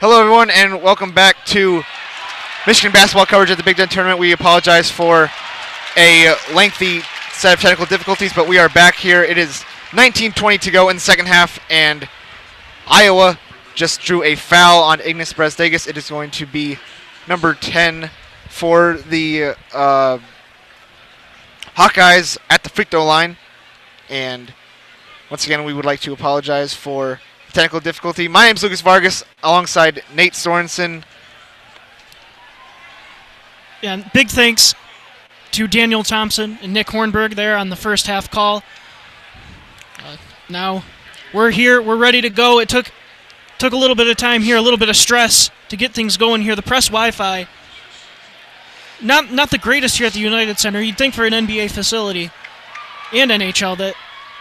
Hello, everyone, and welcome back to Michigan basketball coverage at the Big Ten Tournament. We apologize for a lengthy set of technical difficulties, but we are back here. It is 19:20 to go in the second half, and Iowa just drew a foul on Ignas Brasdegas. It is going to be number 10 for the Hawkeyes at the free throw line. And once again, we would like to apologize for technical difficulty. My name is Lucas Vargas, alongside Nate Sorensen. Yeah, and big thanks to Daniel Thompson and Nick Hornberg there on the first half call. Now we're here, we're ready to go. It took a little bit of time here, a little bit of stress to get things going here. The press Wi-Fi, not the greatest here at the United Center. You'd think for an NBA facility and NHL that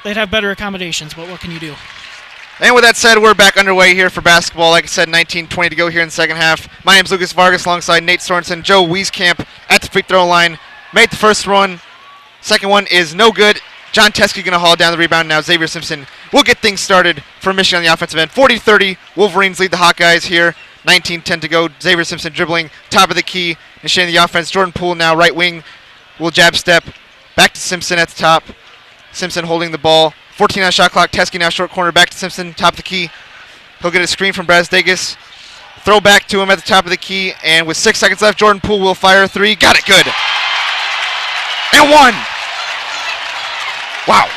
they'd have better accommodations, but what can you do? And with that said, we're back underway here for basketball. Like I said, 19:20 to go here in the second half. My name's Lucas Vargas, alongside Nate Sorensen. Joe Wieskamp at the free throw line. Made the first one. Second one is no good. John Teskey going to haul down the rebound now. Xavier Simpson will get things started for Michigan on the offensive end. 40-30, Wolverines lead the Hawkeyes here. 19:10 to go. Xavier Simpson dribbling, top of the key, initiating the offense. Jordan Poole now right wing will jab step. Back to Simpson at the top. Simpson holding the ball. 14 on shot clock. Teskey now short corner. Back to Simpson, top of the key. He'll get a screen from Brasdegas. Throw back to him at the top of the key. And with 6 seconds left, Jordan Poole will fire a three. Got it good. And one. Wow.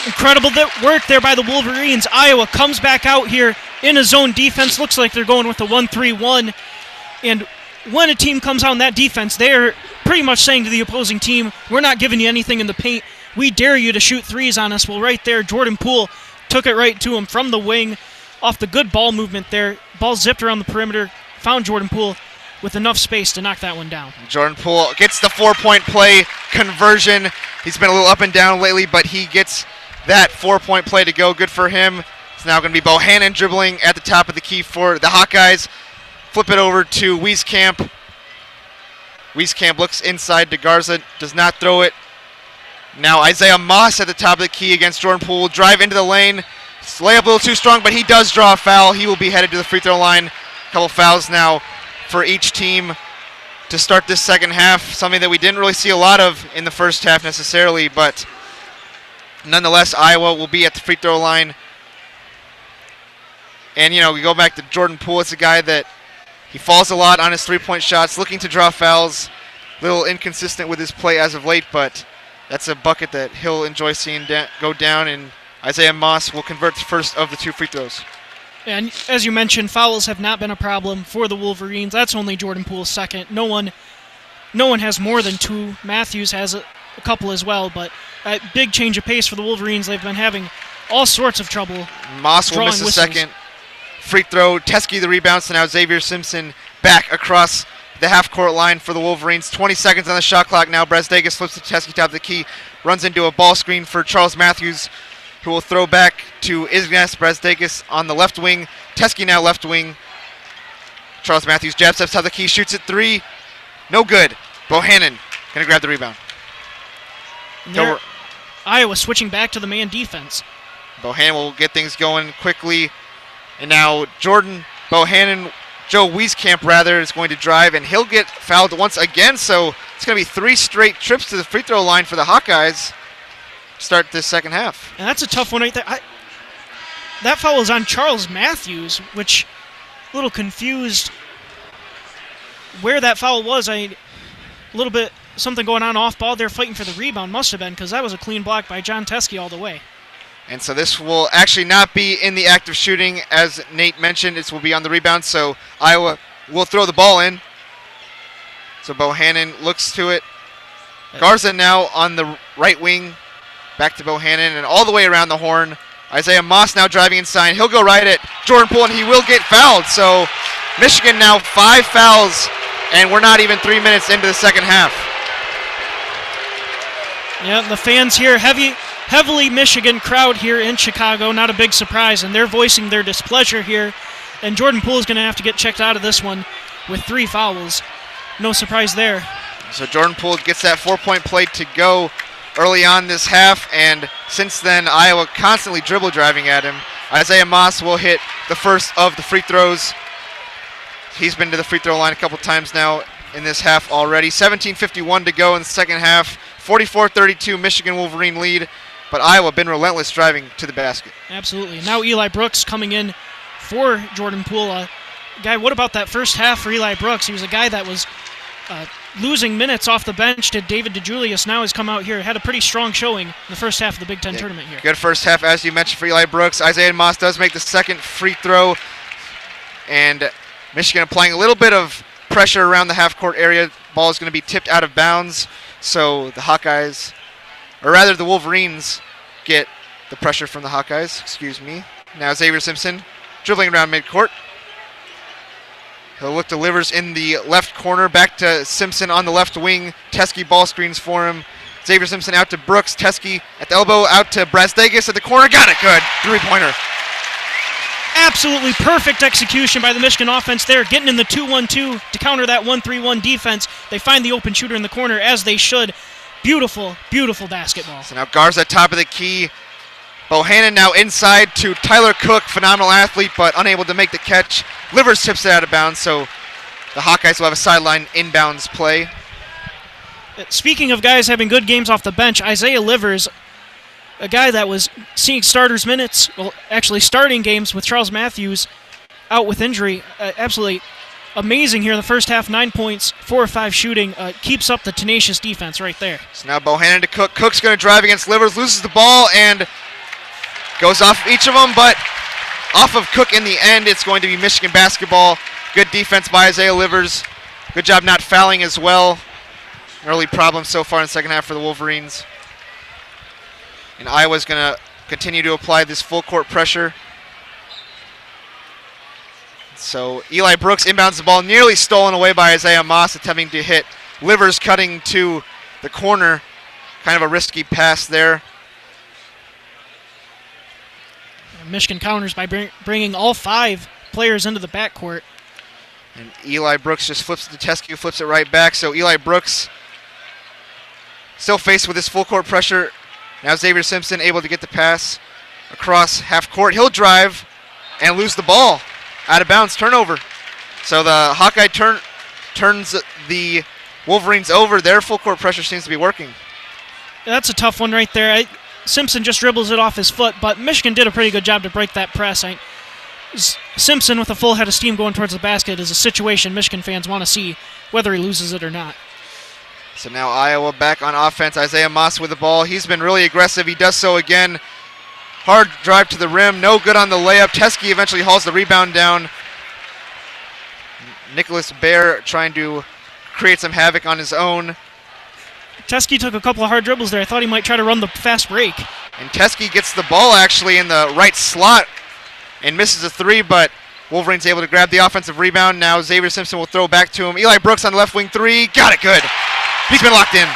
Incredible work there by the Wolverines. Iowa comes back out here in a zone defense. Looks like they're going with a 1-3-1. And when a team comes out in that defense, they're pretty much saying to the opposing team, we're not giving you anything in the paint. We dare you to shoot threes on us. Well, right there, Jordan Poole took it right to him from the wing off the good ball movement there. Ball zipped around the perimeter, found Jordan Poole with enough space to knock that one down. Jordan Poole gets the 4-point play conversion. He's been a little up and down lately, but he gets that 4-point play to go. Good for him. It's now going to be Bohannon dribbling at the top of the key for the Hawkeyes. Flip it over to Wieskamp. Wieskamp looks inside to Garza, does not throw it. Now Isaiah Moss at the top of the key against Jordan Poole. Drive into the lane. Layup a little too strong, but he does draw a foul. He will be headed to the free throw line. A couple fouls now for each team to start this second half. Something that we didn't really see a lot of in the first half necessarily, but nonetheless, Iowa will be at the free throw line. And, you know, we go back to Jordan Poole. It's a guy that he falls a lot on his three-point shots, looking to draw fouls. A little inconsistent with his play as of late, but that's a bucket that he'll enjoy seeing go down, and Isaiah Moss will convert the first of the two free throws. And as you mentioned, fouls have not been a problem for the Wolverines. That's only Jordan Poole's second. No one has more than two. Matthews has a couple as well, but a big change of pace for the Wolverines. They've been having all sorts of trouble. Moss will miss the second free throw. Teskey the rebound, so now Xavier Simpson back across the half-court line for the Wolverines. 20 seconds on the shot clock now. Brasdegas flips to Teskey, top of the key, runs into a ball screen for Charles Matthews, who will throw back to Ignas Brasdegas on the left wing. Teskey now left wing. Charles Matthews jab steps top of the key, shoots it three. No good. Bohannon going to grab the rebound. Iowa switching back to the man defense. Bohannon will get things going quickly. And now Jordan Bohannon, Joe Wieskamp rather, is going to drive, and he'll get fouled once again. So it's going to be 3 straight trips to the free throw line for the Hawkeyes to start this second half. And that's a tough one right there. That foul is on Charles Matthews, which a little confused where that foul was. A little bit something going on off ball there, fighting for the rebound. Must have been, because that was a clean block by John Teskey all the way. And so this will actually not be in the act of shooting, as Nate mentioned. This will be on the rebound, so Iowa will throw the ball in. So Bohannon looks to it. Garza now on the right wing. Back to Bohannon, and all the way around the horn. Isaiah Moss now driving inside. He'll go right at Jordan Poole, and he will get fouled. So Michigan now 5 fouls, and we're not even 3 minutes into the second half. Yeah, the fans here, heavily Michigan crowd here in Chicago, not a big surprise, and they're voicing their displeasure here. And Jordan Poole is going to have to get checked out of this one with 3 fouls. No surprise there. So Jordan Poole gets that 4-point play to go early on this half, and since then Iowa constantly dribble driving at him. Isaiah Moss will hit the first of the free throws. He's been to the free throw line a couple times now in this half already. 17:51 to go in the second half. 44-32 Michigan Wolverine lead, but Iowa been relentless driving to the basket. Absolutely. Now Eli Brooks coming in for Jordan Poole. Guy, what about that first half for Eli Brooks? He was a guy that was losing minutes off the bench to David DeJulius. Now has come out here, had a pretty strong showing in the first half of the Big Ten tournament here. Good first half, as you mentioned, for Eli Brooks. Isaiah Moss does make the second free throw, and Michigan applying a little bit of pressure around the half-court area. Ball is going to be tipped out of bounds, so the Hawkeyes, or rather the Wolverines, get the pressure from the Hawkeyes. Excuse me. Now Xavier Simpson dribbling around midcourt. He'll look to Livers in the left corner. Back to Simpson on the left wing. Teskey ball screens for him. Xavier Simpson out to Brooks. Teskey at the elbow out to Brasdegas at the corner. Got it. Good. Three-pointer. Absolutely perfect execution by the Michigan offense there, getting in the 2-1-2 to counter that 1-3-1 defense. They find the open shooter in the corner, as they should. Beautiful, beautiful basketball. So now Garza top of the key. Bohannon now inside to Tyler Cook, phenomenal athlete, but unable to make the catch. Livers tips it out of bounds, so the Hawkeyes will have a sideline inbounds play. Speaking of guys having good games off the bench, Isaiah Livers, a guy that was seeing starters minutes, well, actually starting games with Charles Matthews out with injury. Absolutely amazing here in the first half. 9 points, 4 or 5 shooting. Keeps up the tenacious defense right there. So now Bohannon to Cook. Cook's going to drive against Livers, loses the ball, and goes off each of them, but off of Cook in the end. It's going to be Michigan basketball. Good defense by Isaiah Livers. Good job not fouling as well. Early problems so far in the second half for the Wolverines. And Iowa's going to continue to apply this full court pressure. So Eli Brooks inbounds the ball, nearly stolen away by Isaiah Moss, attempting to hit Livers, cutting to the corner. Kind of a risky pass there. Michigan counters by bringing all 5 players into the backcourt. And Eli Brooks just flips it to Teskey, flips it right back. So Eli Brooks still faced with this full court pressure. Now Xavier Simpson able to get the pass across half court. He'll drive and lose the ball. Out of bounds, turnover. So the Hawkeye turns the Wolverines over. Their full court pressure seems to be working. That's a tough one right there. Simpson just dribbles it off his foot, but Michigan did a pretty good job to break that press. Simpson with a full head of steam going towards the basket is a situation Michigan fans want to see, whether he loses it or not. So now Iowa back on offense. Isaiah Moss with the ball. He's been really aggressive. He does so again. Hard drive to the rim. No good on the layup. Teskey eventually hauls the rebound down. Nicholas Baer trying to create some havoc on his own. Teskey took a couple of hard dribbles there. I thought he might try to run the fast break. And Teskey gets the ball actually in the right slot and misses a 3, but Wolverine's able to grab the offensive rebound. Now Xavier Simpson will throw back to him. Eli Brooks on the left wing 3. Got it, good. He's been locked in.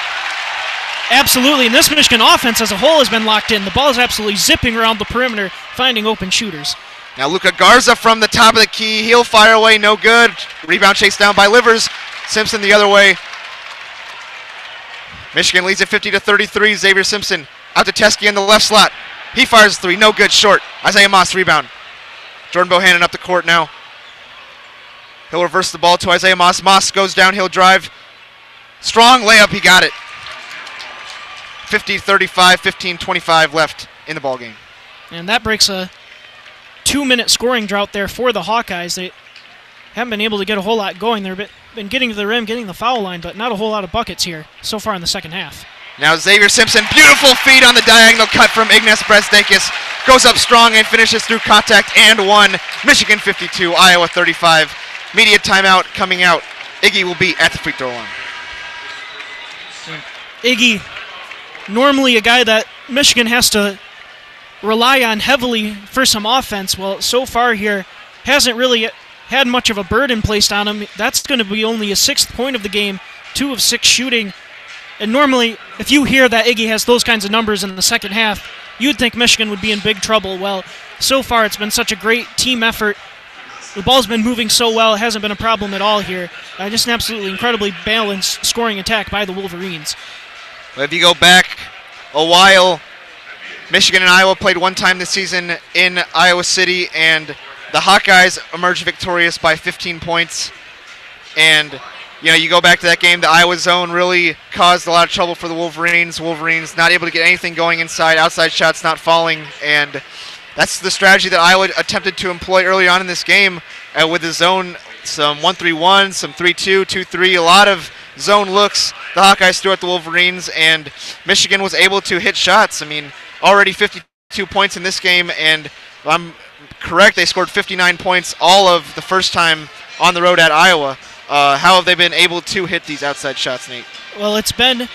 Absolutely, and this Michigan offense as a whole has been locked in. The ball is absolutely zipping around the perimeter, finding open shooters. Now Luka Garza from the top of the key. He'll fire away, no good. Rebound chased down by Livers. Simpson the other way. Michigan leads at 50-33. Xavier Simpson out to Teskey in the left slot. He fires 3, no good, short. Isaiah Moss rebound. Jordan Bohannon up the court now. He'll reverse the ball to Isaiah Moss. Moss goes downhill drive. Strong layup, he got it. 50-35, 15-25 left in the ballgame. And that breaks a 2-minute scoring drought there for the Hawkeyes. They haven't been able to get a whole lot going. They've been getting to the rim, getting the foul line, but not a whole lot of buckets here so far in the second half. Now Xavier Simpson, beautiful feed on the diagonal cut from Ignas Brasdegas. Goes up strong and finishes through contact and 1. Michigan 52, Iowa 35. Media timeout coming out. Iggy will be at the free throw line. Iggy, normally a guy that Michigan has to rely on heavily for some offense. Well, so far here, hasn't really had much of a burden placed on him. That's going to be only his 6th point of the game, 2 of 6 shooting. And normally, if you hear that Iggy has those kinds of numbers in the second half, you'd think Michigan would be in big trouble. Well, so far it's been such a great team effort. The ball's been moving so well, it hasn't been a problem at all here. Just an absolutely incredibly balanced scoring attack by the Wolverines. But if you go back a while, Michigan and Iowa played one time this season in Iowa City, and the Hawkeyes emerged victorious by 15 points. And you go back to that game, the Iowa zone really caused a lot of trouble for the Wolverines. Wolverines not able to get anything going inside, outside shots not falling, and that's the strategy that Iowa attempted to employ early on in this game with the zone, some 1-3-1, some 3-2, 2-3, a lot of zone looks the Hawkeyes threw at the Wolverines, and Michigan was able to hit shots. I mean, already 52 points in this game, and if I'm correct, they scored 59 points all of the first time on the road at Iowa. How have they been able to hit these outside shots, Nate? Well, it's been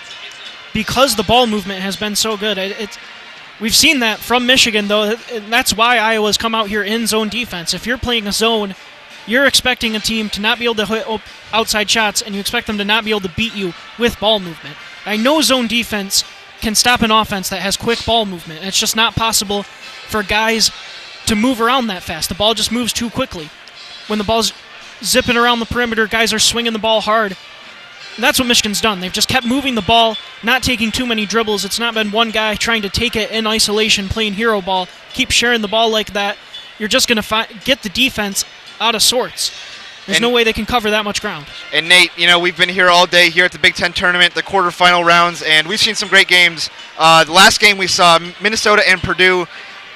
because the ball movement has been so good. We've seen that from Michigan, though, and that's why Iowa's come out here in zone defense. If you're playing a zone, you're expecting a team to not be able to hit outside shots, and you expect them to not be able to beat you with ball movement. I know zone defense can stop an offense that has quick ball movement. It's just not possible for guys to move around that fast. The ball just moves too quickly. When the ball's zipping around the perimeter, guys are swinging the ball hard. And that's what Michigan's done. They've just kept moving the ball, not taking too many dribbles. It's not been one guy trying to take it in isolation, playing hero ball. Keep sharing the ball like that. You're just going to get the defense out of sorts. There's no way they can cover that much ground. And Nate, we've been here all day here at the Big Ten tournament, the quarterfinal rounds, and we've seen some great games. The last game we saw, Minnesota and Purdue,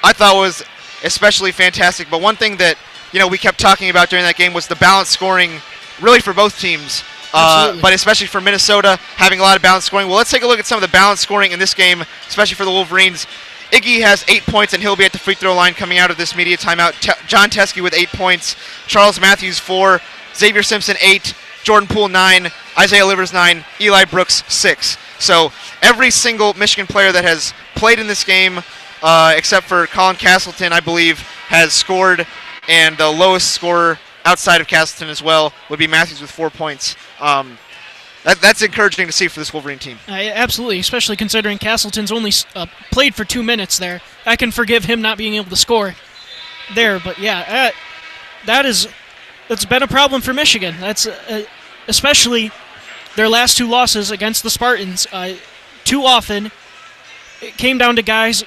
I thought was especially fantastic. But one thing that we kept talking about during that game was the balanced scoring, really for both teams. But especially for Minnesota, having a lot of balanced scoring. Well, let's take a look at some of the balanced scoring in this game, especially for the Wolverines. Iggy has 8 points, and he'll be at the free throw line coming out of this media timeout. John Teskey with 8 points, Charles Matthews 4, Xavier Simpson 8, Jordan Poole 9, Isaiah Livers 9, Eli Brooks 6. So every single Michigan player that has played in this game, except for Colin Castleton, I believe, has scored, and the lowest scorer outside of Castleton as well would be Matthews with 4 points. That's encouraging to see for this Wolverine team. Absolutely, especially considering Castleton's only played for 2 minutes there. I can forgive him not being able to score there, but yeah, that's been a problem for Michigan. That's especially their last 2 losses against the Spartans. Too often, it came down to guys,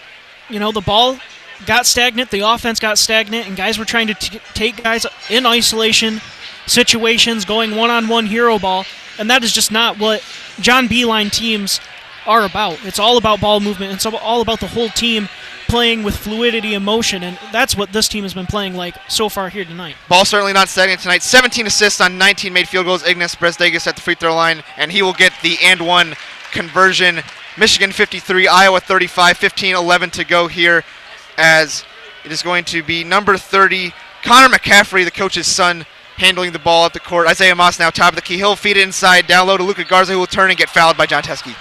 the ball got stagnant, the offense got stagnant, and guys were trying to take guys in isolation situations, going one-on-one hero ball, and that is just not what John Beilein teams are about. It's all about ball movement. It's all about the whole team playing with fluidity and motion, and that's what this team has been playing like so far here tonight. Ball certainly not stagnant tonight. 17 assists on 19 made field goals. Ignas Brezdegas at the free throw line, and he will get the and one conversion. Michigan 53, Iowa 35, 15-11 to go here, as it is going to be number 30, Connor McCaffrey, the coach's son, handling the ball at the court. Isaiah Moss now top of the key. He'll feed it inside, down low to Luka Garza, who will turn and get fouled by John Teskey.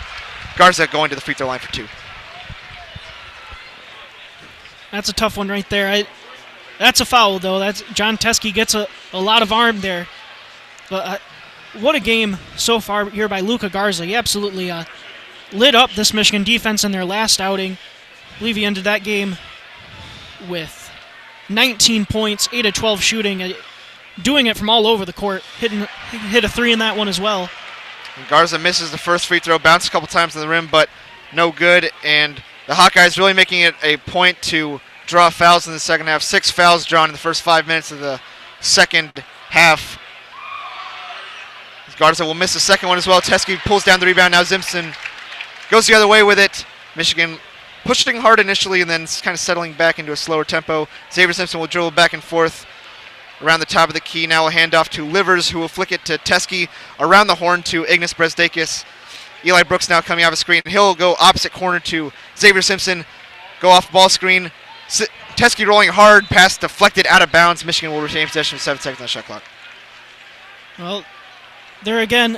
Garza going to the free throw line for 2. That's a tough one right there. That's a foul, though. That's John Teskey gets a lot of arm there. But what a game so far here by Luka Garza. He absolutely lit up this Michigan defense in their last outing. I believe he ended that game with 19 points, 8 of 12 shooting, doing it from all over the court. He hit a 3 in that one as well. And Garza misses the first free throw, bounced a couple times in the rim, but no good. And the Hawkeyes really making it a point to draw fouls in the second half. 6 fouls drawn in the first 5 minutes of the second half. Garza will miss the second one as well. Teskey pulls down the rebound. Now Simpson goes the other way with it. Michigan pushing hard initially and then kind of settling back into a slower tempo. Xavier Simpson will dribble back and forth around the top of the key. Now a handoff to Livers, who will flick it to Teskey around the horn to Ignas Brezdegas. Eli Brooks now coming off a screen. He'll go opposite corner to Xavier Simpson. Go off ball screen. Teskey rolling hard, pass deflected out of bounds. Michigan will retain possession with 7 seconds on the shot clock. Well, there again,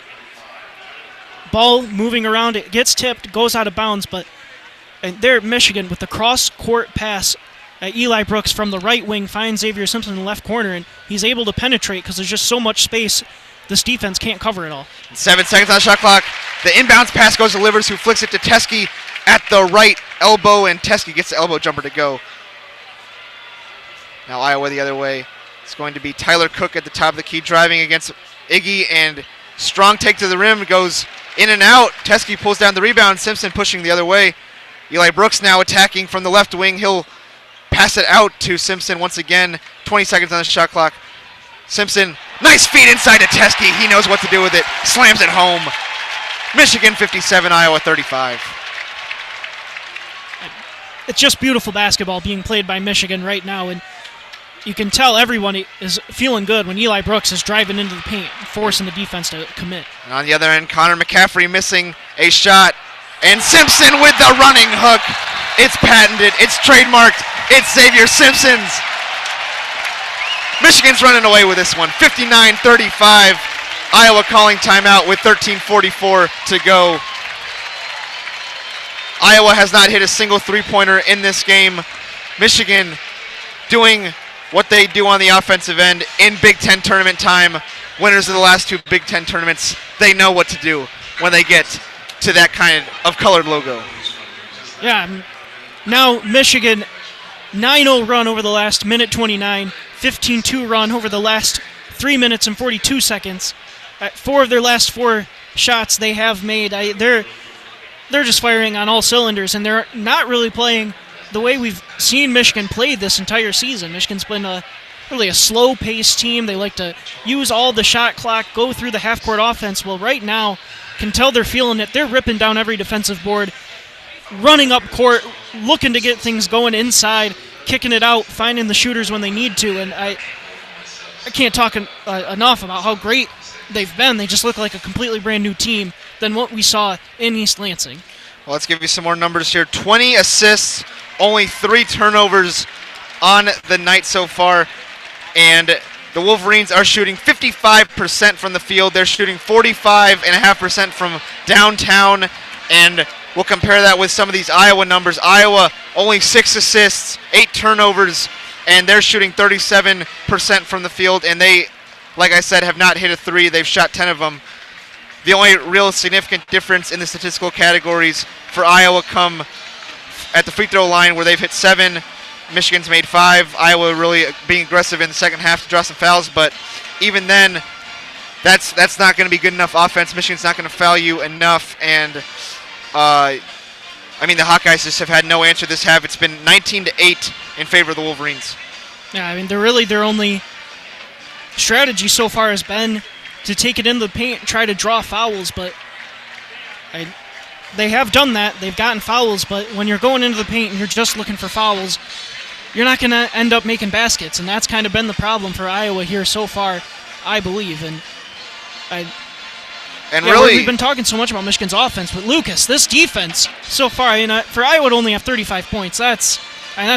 ball moving around. It gets tipped, goes out of bounds, but there Michigan with the cross-court pass. Eli Brooks from the right wing finds Xavier Simpson in the left corner, and he's able to penetrate because there's just so much space. This defense can't cover it all. 7 seconds on the shot clock. The inbounds pass goes to Livers, who flicks it to Teskey at the right elbow, and Teskey gets the elbow jumper to go. Now Iowa the other way. It's going to be Tyler Cook at the top of the key, driving against Iggy, and strong take to the rim, goes in and out. Teskey pulls down the rebound. Simpson pushing the other way. Eli Brooks now attacking from the left wing. He'll pass it out to Simpson once again. 20 seconds on the shot clock. Simpson, nice feed inside to Teskey. He knows what to do with it. Slams it home. Michigan 57, Iowa 35. It's just beautiful basketball being played by Michigan right now, and you can tell everyone is feeling good when Eli Brooks is driving into the paint, forcing the defense to commit. And on the other end, Connor McCaffrey missing a shot. And Simpson with the running hook. It's patented. It's trademarked. It's Xavier Simpson's. Michigan's running away with this one. 59-35. Iowa calling timeout with 13:44 to go. Iowa has not hit a single three-pointer in this game. Michigan doing what they do on the offensive end in Big Ten tournament time. Winners of the last two Big Ten tournaments, they know what to do when they get to that kind of colored logo. Yeah, now Michigan 9-0 run over the last minute 29, 15-2 run over the last 3 minutes and 42 seconds. 4 of their last 4 shots they have made, they're just firing on all cylinders, and they're not really playing the way we've seen Michigan play this entire season. Michigan's been really a slow-paced team. They like to use all the shot clock, go through the half-court offense. Well, right now, can tell they're feeling it. They're ripping down every defensive board, running up court, looking to get things going inside, kicking it out, finding the shooters when they need to. And I can't talk enough about how great they've been. They just look like a completely brand new team than what we saw in East Lansing. Well, let's give you some more numbers here. 20 assists, only 3 turnovers on the night so far. And the Wolverines are shooting 55% from the field. They're shooting 45.5% from downtown. And we'll compare that with some of these Iowa numbers. Iowa, only 6 assists, 8 turnovers, and they're shooting 37% from the field. And they, like I said, have not hit a 3. They've shot 10 of them. The only real significant difference in the statistical categories for Iowa come at the free throw line, where they've hit 7. Michigan's made 5. Iowa really being aggressive in the second half to draw some fouls, but even then, that's not going to be good enough offense. Michigan's not going to foul you enough, and the Hawkeyes just have had no answer this half. It's been 19-8 in favor of the Wolverines. Yeah, I mean, their only strategy so far has been to take it into the paint and try to draw fouls, but they have done that. They've gotten fouls, but when you're going into the paint and you're just looking for fouls, you're not going to end up making baskets, and that's kind of been the problem for Iowa here so far, I believe. We've been talking so much about Michigan's offense, but Lucas, this defense so far, for Iowa to only have 35 points, that's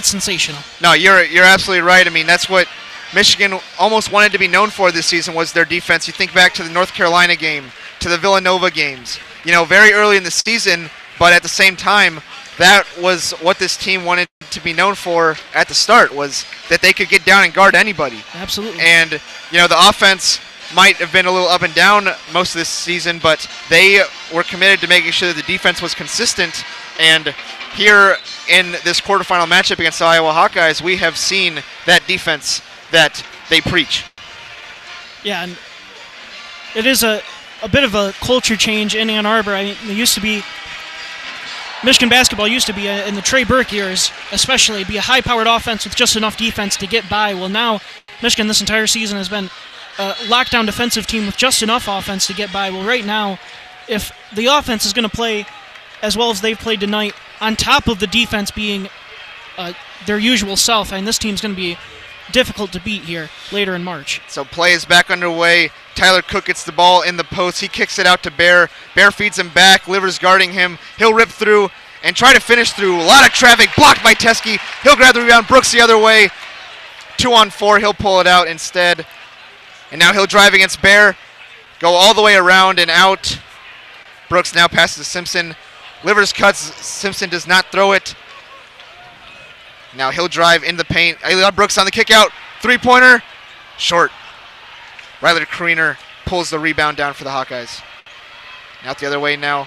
sensational. No, you're absolutely right. I mean, that's what Michigan almost wanted to be known for this season, was their defense. You think back to the North Carolina game, to the Villanova games, very early in the season, but at the same time, that was what this team wanted to be known for at the start, was that they could get down and guard anybody. Absolutely. And, the offense might have been a little up and down most of this season, but they were committed to making sure that the defense was consistent. And here in this quarterfinal matchup against the Iowa Hawkeyes, we have seen that defense that they preach. Yeah, and it is a bit of a culture change in Ann Arbor. Michigan basketball used to be, in the Trey Burke years especially, be a high-powered offense with just enough defense to get by. Well, now Michigan this entire season has been a lockdown defensive team with just enough offense to get by. Well, right now, if the offense is going to play as well as they've played tonight, on top of the defense being their usual self, and this team's going to be difficult to beat here later in March. So play is back underway. Tyler Cook gets the ball in the post. He kicks it out to Bear. Bear feeds him back. Livers guarding him. He'll rip through and try to finish through. A lot of traffic blocked by Teskey. He'll grab the rebound. Brooks the other way. 2-on-4. He'll pull it out instead. And now he'll drive against Bear. Go all the way around and out. Brooks now passes to Simpson. Livers cuts. Simpson does not throw it. Now he'll drive in the paint. Brooks on the kick out. 3-pointer. Short. Ryler Kriener pulls the rebound down for the Hawkeyes. Out the other way now.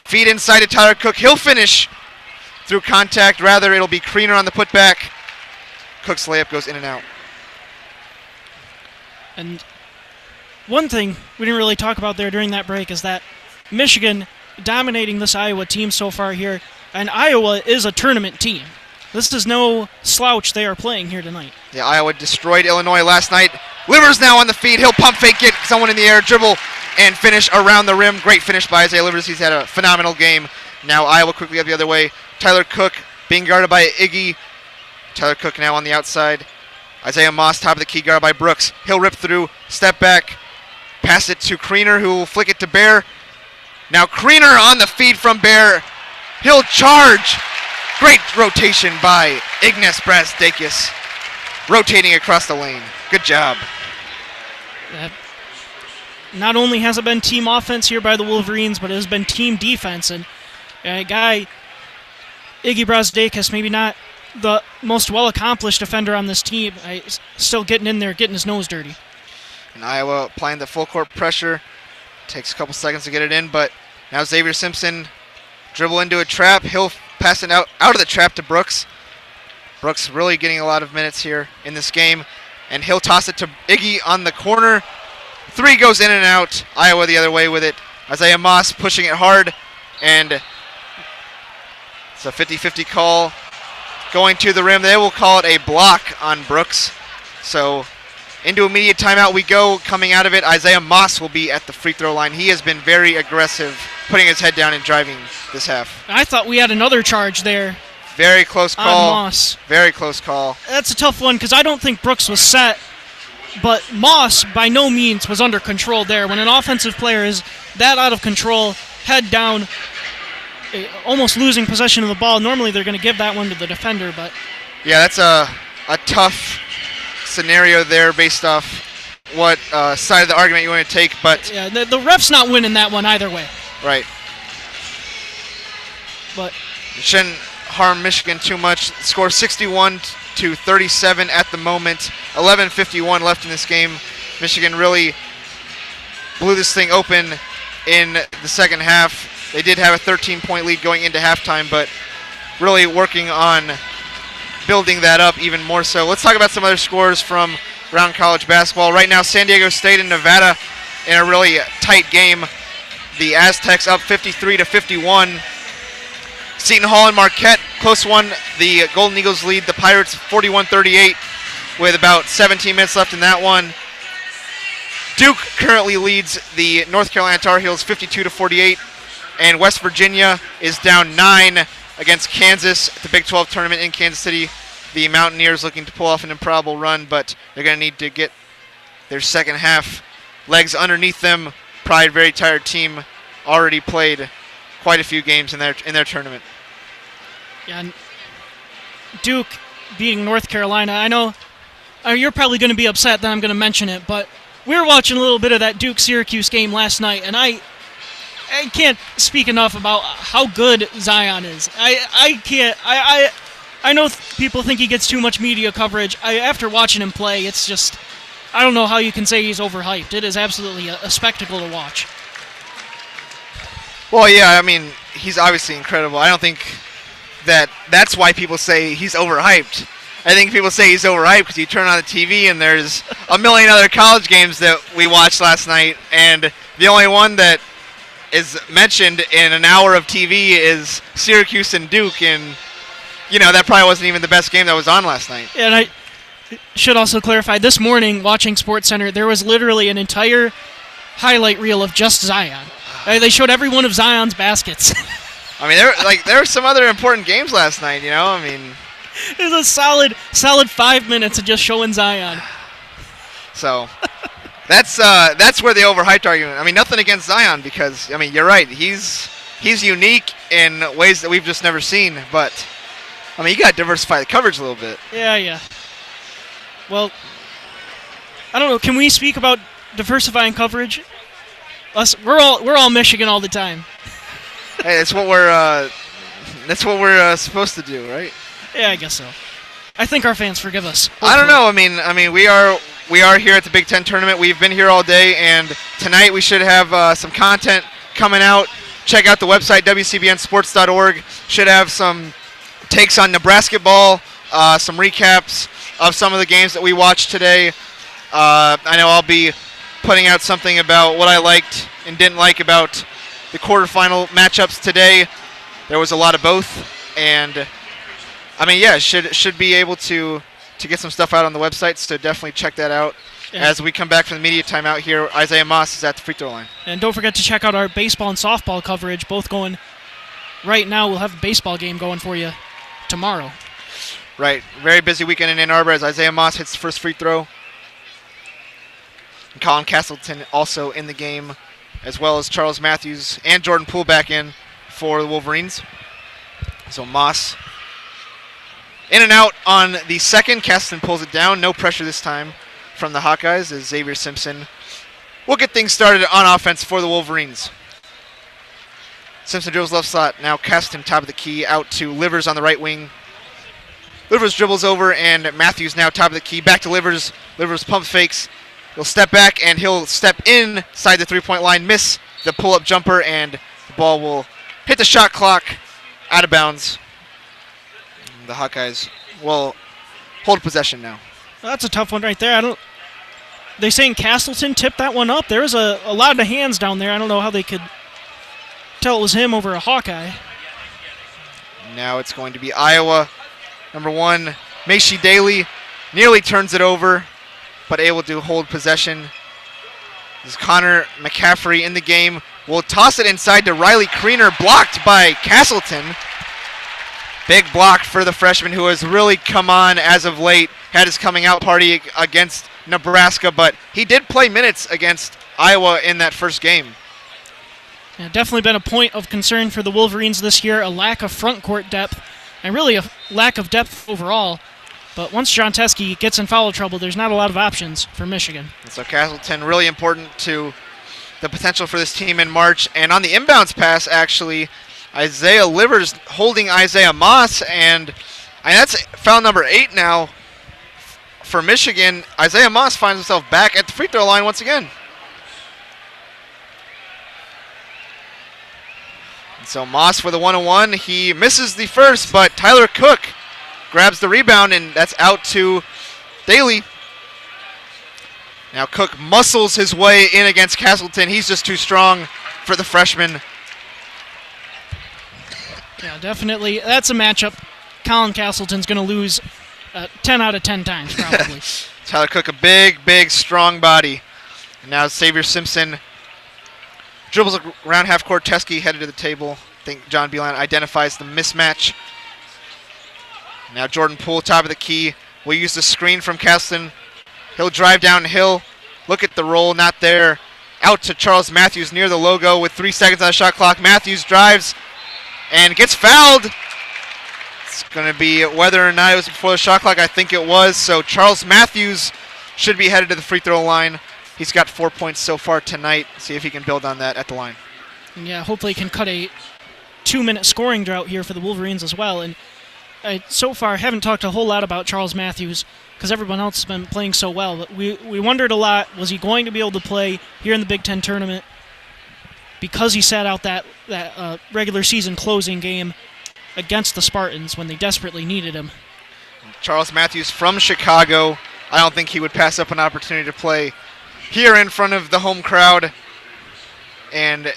Feed inside to Tyler Cook. He'll finish through contact. Rather, it'll be Kriener on the putback. Cook's layup goes in and out. And one thing we didn't really talk about there during that break is that Michigan dominating this Iowa team so far here. And Iowa is a tournament team. This is no slouch they are playing here tonight. Yeah, Iowa destroyed Illinois last night. Livers now on the feed. He'll pump fake, get someone in the air, dribble, and finish around the rim. Great finish by Isaiah Livers. He's had a phenomenal game. Now Iowa quickly up the other way. Tyler Cook being guarded by Iggy. Tyler Cook now on the outside. Isaiah Moss, top of the key, guarded by Brooks. He'll rip through, step back, pass it to Kriener, who will flick it to Bear. Now Kriener on the feed from Bear. He'll charge. Great rotation by Ignas Brazdakis, rotating across the lane. Good job. Not only has it been team offense here by the Wolverines, but it has been team defense. And a guy, Iggy Brazdakis, maybe not the most well-accomplished defender on this team, still getting in there, getting his nose dirty. And Iowa applying the full court pressure. Takes a couple seconds to get it in, but now Xavier Simpson dribble into a trap. He'll pass it out of the trap to Brooks. Brooks really getting a lot of minutes here in this game. And he'll toss it to Iggy on the corner. Three goes in and out. Iowa the other way with it. Isaiah Moss pushing it hard. And it's a 50-50 call. Going to the rim. They will call it a block on Brooks. So into immediate timeout we go. Coming out of it, Isaiah Moss will be at the free throw line. He has been very aggressive, putting his head down and driving this half. I thought we had another charge there. Very close call. On Moss. Very close call. That's a tough one because I don't think Brooks was set, but Moss by no means was under control there. When an offensive player is that out of control, head down, almost losing possession of the ball, normally they're going to give that one to the defender. But yeah, that's a tough scenario there based off what side of the argument you want to take. But yeah, the ref's not winning that one either way. Right. But it shouldn't harm Michigan too much. Score 61-37 at the moment. 11:51 left in this game. Michigan really blew this thing open in the second half. They did have a 13-point lead going into halftime, but really working on building that up even more so. Let's talk about some other scores from around college basketball. Right now, San Diego State and Nevada in a really tight game. The Aztecs up 53-51. Seton Hall and Marquette, close one. The Golden Eagles lead the Pirates 41-38 with about 17 minutes left in that one. Duke currently leads the North Carolina Tar Heels 52-48, and West Virginia is down 9 against Kansas at the Big 12 tournament in Kansas City. The Mountaineers looking to pull off an improbable run, but they're going to need to get their second half legs underneath them. Pride, very tired team, already played quite a few games in their tournament. Yeah, and Duke beating North Carolina. I know you're probably going to be upset that I'm going to mention it, but we were watching a little bit of that Duke-Syracuse game last night, and I can't speak enough about how good Zion is. I know people think he gets too much media coverage. After watching him play, it's just, I don't know how you can say he's overhyped. It is absolutely a spectacle to watch. Well, yeah, I mean, he's obviously incredible. I don't think that's why people say he's overhyped. I think people say he's overhyped because you turn on the TV and there's a million other college games that we watched last night, and the only one that is mentioned in an hour of TV is Syracuse and Duke, and, you know, that probably wasn't even the best game that was on last night. And I should also clarify, this morning watching SportsCenter, there was literally an entire highlight reel of just Zion. They showed every one of Zion's baskets. I mean, there were some other important games last night, you know? I mean, it was a solid 5 minutes of just showing Zion. So that's where the overhyped argument. I mean, nothing against Zion because, I mean, you're right. He's unique in ways that we've just never seen. But I mean, you got to diversify the coverage a little bit. Yeah. Well, I don't know. Can we speak about diversifying coverage? We're all Michigan all the time. Hey, that's what we're supposed to do, right? Yeah, I guess so. I think our fans forgive us. Hopefully. I don't know. I mean, we are here at the Big Ten tournament. We've been here all day, and tonight we should have some content coming out. Check out the website wcbnsports.org. Should have some takes on Nebraska ball, some recaps of some of the games that we watched today. I know I'll be putting out something about what I liked and didn't like about the quarterfinal matchups today. there was a lot of both, and I mean, yeah, should be able to get some stuff out on the website, so definitely check that out. As we come back from the media timeout here, Isaiah Moss is at the free throw line. And don't forget to check out our baseball and softball coverage, both going right now. We'll have a baseball game going for you tomorrow. Right. Very busy weekend in Ann Arbor as Isaiah Moss hits the first free throw. And Colin Castleton also in the game, as well as Charles Matthews and Jordan Poole back in for the Wolverines. So Moss in and out on the second. Castleton pulls it down. No pressure this time from the Hawkeyes as Xavier Simpson will get things started on offense for the Wolverines. Simpson dribbles left slot. Now Castleton top of the key out to Livers on the right wing. Livers dribbles over, and Matthews now top of the key. Back to Livers. Livers pump fakes. He'll step back, and he'll step inside the three-point line, miss the pull-up jumper, and the ball will hit the shot clock out of bounds. The Hawkeyes will hold possession now. Well, that's a tough one right there. They're saying Castleton tipped that one up. There was a lot of hands down there. I don't know how they could tell it was him over a Hawkeye. Now it's going to be Iowa. Number 1, Macy Daly nearly turns it over, but able to hold possession. This is Connor McCaffrey in the game. Will toss it inside to Riley Kriener, blocked by Castleton. Big block for the freshman who has really come on as of late. Had his coming out party against Nebraska, but he did play minutes against Iowa in that first game. Yeah, definitely been a point of concern for the Wolverines this year, a lack of front court depth, and really a lack of depth overall. But once John Teske gets in foul trouble, there's not a lot of options for Michigan. And so Castleton really important to the potential for this team in March. And on the inbounds pass, actually, Isaiah Livers holding Isaiah Moss, and that's foul number 8 now for Michigan. Isaiah Moss finds himself back at the free throw line once again. And so Moss for the 1-on-1. He misses the first, but Tyler Cook grabs the rebound, and that's out to Daly. Now Cook muscles his way in against Castleton. He's just too strong for the freshman. Yeah, definitely. That's a matchup Colin Castleton's going to lose 10 out of 10 times, probably. Tyler Cook, a big, big, strong body. And now Xavier Simpson dribbles around half court. Teske headed to the table. I think John Beeline identifies the mismatch. Now Jordan Poole, top of the key, will use the screen from Castleton. He'll drive downhill. Look at the roll, not there. Out to Charles Matthews near the logo with 3 seconds on the shot clock. Matthews drives and gets fouled. It's going to be whether or not it was before the shot clock. I think it was. So Charles Matthews should be headed to the free throw line. He's got 4 points so far tonight. See if he can build on that at the line. Yeah, hopefully he can cut a 2-minute scoring drought here for the Wolverines as well. And I so far haven't talked a whole lot about Charles Matthews because everyone else has been playing so well. But we wondered a lot, was he going to be able to play here in the Big Ten tournament because he sat out that regular season closing game against the Spartans when they desperately needed him. Charles Matthews from Chicago. I don't think he would pass up an opportunity to play here in front of the home crowd. And,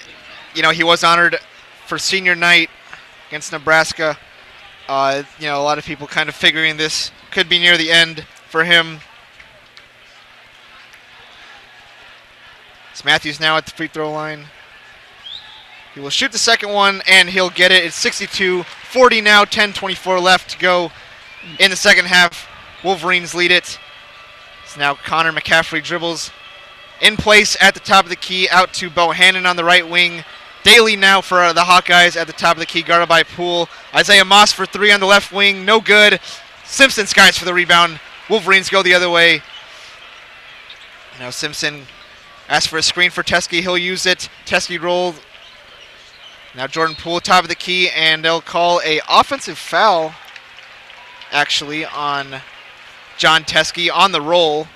you know, he was honored for senior night against Nebraska. A lot of people kind of figuring this could be near the end for him. It's Matthews now at the free throw line. He will shoot the second one, and he'll get it. It's 62-40 now, 10:24 left to go in the second half. Wolverines lead it. It's now Connor McCaffrey dribbles in place at the top of the key, out to Bohannon on the right wing. Daly now for the Hawkeyes at the top of the key, guarded by Poole. Isaiah Moss for 3 on the left wing, no good. Simpson skies for the rebound. Wolverines go the other way. Now Simpson asks for a screen for Teske. He'll use it. Teske rolled. Now Jordan Poole, top of the key, and they'll call a offensive foul, actually, on John Teske on the roll.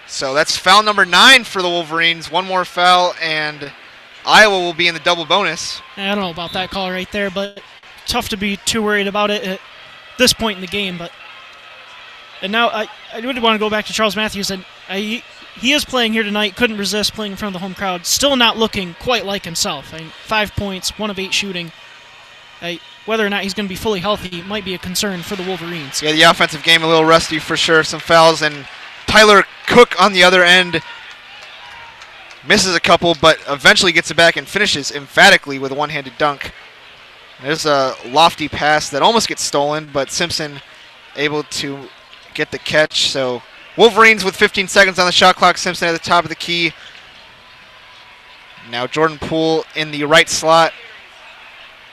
So that's foul number 9 for the Wolverines. One more foul, and Iowa will be in the double bonus. I don't know about that call right there, but tough to be too worried about it at this point in the game. And now I really want to go back to Charles Matthews, and He is playing here tonight. Couldn't resist playing in front of the home crowd. Still not looking quite like himself. 5 points, 1 of 8 shooting. Whether or not he's going to be fully healthy might be a concern for the Wolverines. Yeah, the offensive game a little rusty for sure. Some fouls, and Tyler Cook on the other end misses a couple, but eventually gets it back and finishes emphatically with a one-handed dunk. There's a lofty pass that almost gets stolen, but Simpson able to get the catch. So Wolverines with 15 seconds on the shot clock. Simpson at the top of the key. Now Jordan Poole in the right slot.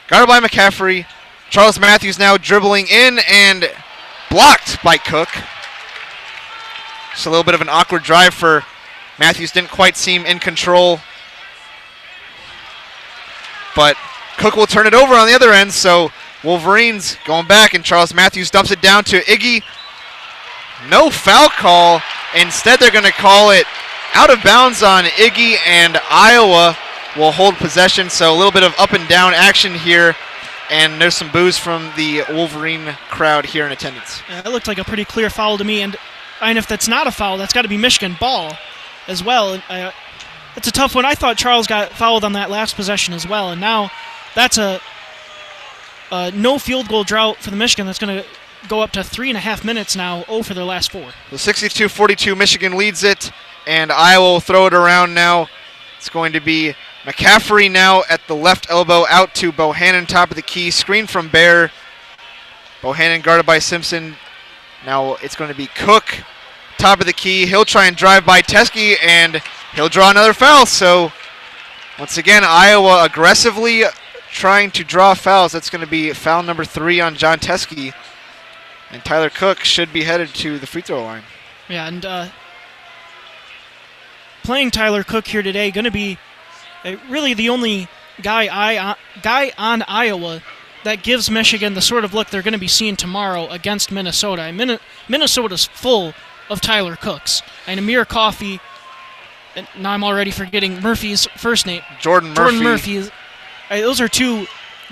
Guarded by McCaffrey. Charles Matthews now dribbling in and blocked by Cook. Just a little bit of an awkward drive for Matthews. Didn't quite seem in control. But Cook will turn it over on the other end, so Wolverines going back, and Charles Matthews dumps it down to Iggy. No foul call. Instead, they're going to call it out of bounds on Iggy, and Iowa will hold possession. So a little bit of up and down action here, and there's some boos from the Wolverine crowd here in attendance. Yeah, it looked like a pretty clear foul to me, and if that's not a foul, that's got to be Michigan ball as well. It's a tough one. I thought Charles got fouled on that last possession as well, and now that's a no field goal drought for the Michigan. That's going to go up to 3.5 minutes now, 0 for their last 4. The 62-42, Michigan leads it, and Iowa will throw it around now. It's going to be McCaffrey now at the left elbow, out to Bohannon, top of the key, screen from Bear. Bohannon guarded by Simpson. Now it's going to be Cook, top of the key. He'll try and drive by Teskey, and he'll draw another foul. So once again, Iowa aggressively trying to draw fouls. That's going to be foul number 3 on John Teskey. And Tyler Cook should be headed to the free throw line. Yeah, and playing Tyler Cook here today, going to be really the only guy on Iowa that gives Michigan the sort of look they're going to be seeing tomorrow against Minnesota. Minnesota's full of Tyler Cooks. And Amir Coffey, and now I'm already forgetting Murphy's first name. Jordan Murphy. Those are 2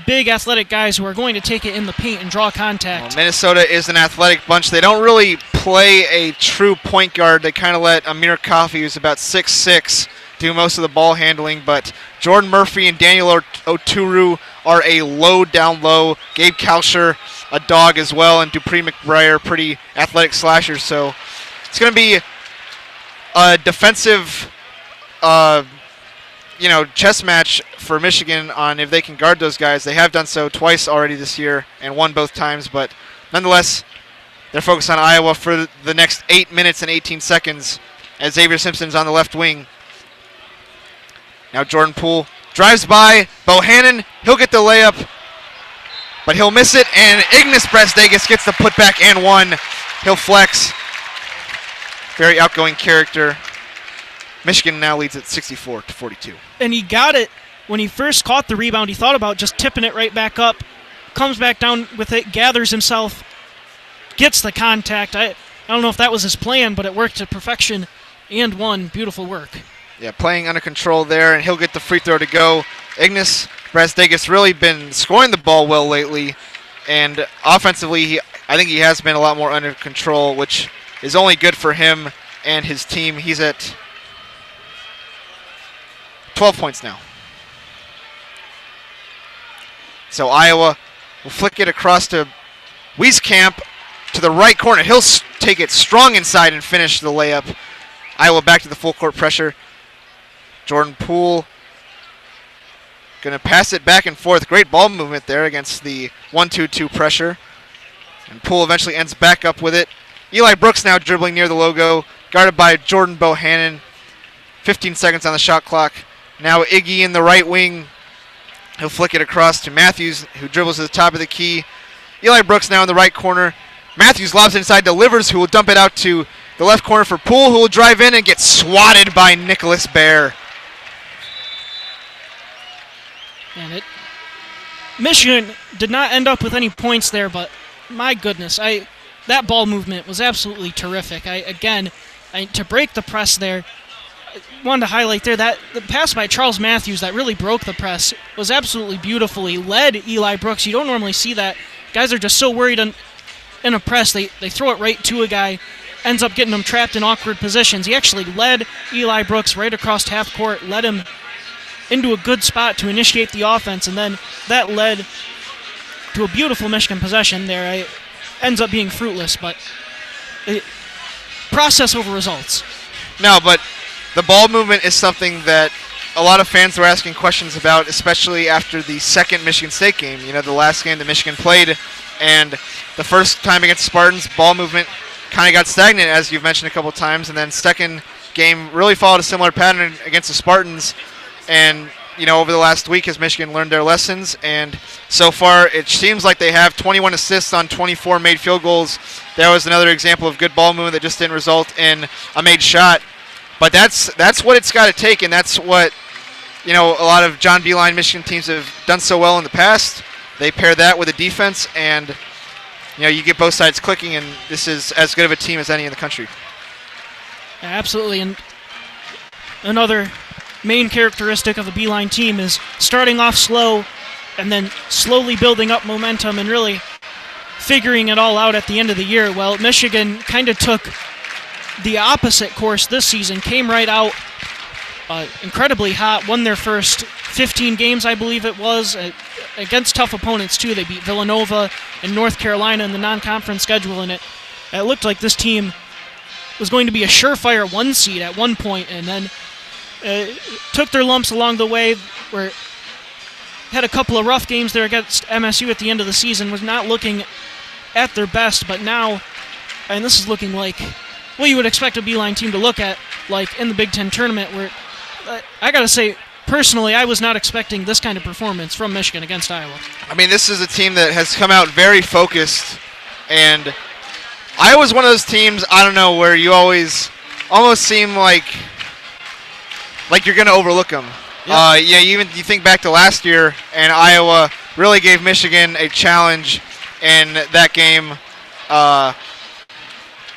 big athletic guys who are going to take it in the paint and draw contact. Well, Minnesota is an athletic bunch. They don't really play a true point guard. They kind of let Amir Coffey, who's about 6'6", do most of the ball handling, but Jordan Murphy and Daniel Oturu are a low down low. Gabe Kalsher, a dog as well, and Dupree McBriar, pretty athletic slashers. So it's going to be a defensive chess match for Michigan on if they can guard those guys. They have done so twice already this year and won both times, but nonetheless, they're focused on Iowa for the next 8 minutes and 18 seconds as Xavier Simpson's on the left wing. Now Jordan Poole drives by Bohannon. He'll get the layup, but he'll miss it, and Ignas Brasdegas gets the putback and 1. He'll flex. Very outgoing character. Michigan now leads at 64-42. And he got it when he first caught the rebound. He thought about just tipping it right back up, comes back down with it, gathers himself, gets the contact. I don't know if that was his plan, but it worked to perfection and 1. Beautiful work. Yeah, playing under control there, and he'll get the free throw to go. Ignas Brasdegas really been scoring the ball well lately, and offensively, I think he has been a lot more under control, which is only good for him and his team. He's at 12 points now. So Iowa will flick it across to Wieskamp to the right corner. He'll take it strong inside and finish the layup. Iowa back to the full court pressure. Jordan Poole going to pass it back and forth. Great ball movement there against the 1-2-2 pressure. And Poole eventually ends back up with it. Eli Brooks now dribbling near the logo, guarded by Jordan Bohannon. 15 seconds on the shot clock. Now Iggy in the right wing. He'll flick it across to Matthews, who dribbles to the top of the key. Eli Brooks now in the right corner. Matthews lobs inside, delivers, who will dump it out to the left corner for Poole, who will drive in and get swatted by Nicholas Bear. And Michigan did not end up with any points there, but my goodness, that ball movement was absolutely terrific. To break the press there, I wanted to highlight there that the pass by Charles Matthews that really broke the press was absolutely beautiful. He led Eli Brooks. You don't normally see that. Guys are just so worried in a press, they throw it right to a guy. ends up getting him trapped in awkward positions. He actually led Eli Brooks right across half court, led him into a good spot to initiate the offense, and then that led to a beautiful Michigan possession there. It ends up being fruitless, but process over results. No, but the ball movement is something that a lot of fans were asking questions about, especially after the second Michigan State game. You know, the last game that Michigan played, and the first time against Spartans, ball movement kind of got stagnant, as you've mentioned a couple of times, and then second game really followed a similar pattern against the Spartans. And, you know, over the last week has Michigan learned their lessons, and so far it seems like they have 21 assists on 24 made field goals. That was another example of good ball movement that just didn't result in a made shot. But that's what it's got to take, and that's what, you know, a lot of John Beilein Michigan teams have done so well in the past. They pair that with a defense, and, you know, you get both sides clicking, and this is as good of a team as any in the country. Absolutely, and another main characteristic of the Beilein team is starting off slow and then slowly building up momentum and really figuring it all out at the end of the year. Well, Michigan kind of took the opposite course this season, came right out incredibly hot, won their first 15 games, I believe it was, against tough opponents too. They beat Villanova and North Carolina in the non-conference schedule, and it looked like this team was going to be a surefire 1 seed at one point, and then took their lumps along the way, where had a couple of rough games there against MSU at the end of the season, was not looking at their best, but now, and this is looking like what you would expect a Beilein team to look at, like in the Big Ten tournament, where I got to say, personally, I was not expecting this kind of performance from Michigan against Iowa. I mean, this is a team that has come out very focused, and Iowa's one of those teams, I don't know, where you always almost seem like you're going to overlook them. Yep. You think back to last year, and Iowa really gave Michigan a challenge in that game.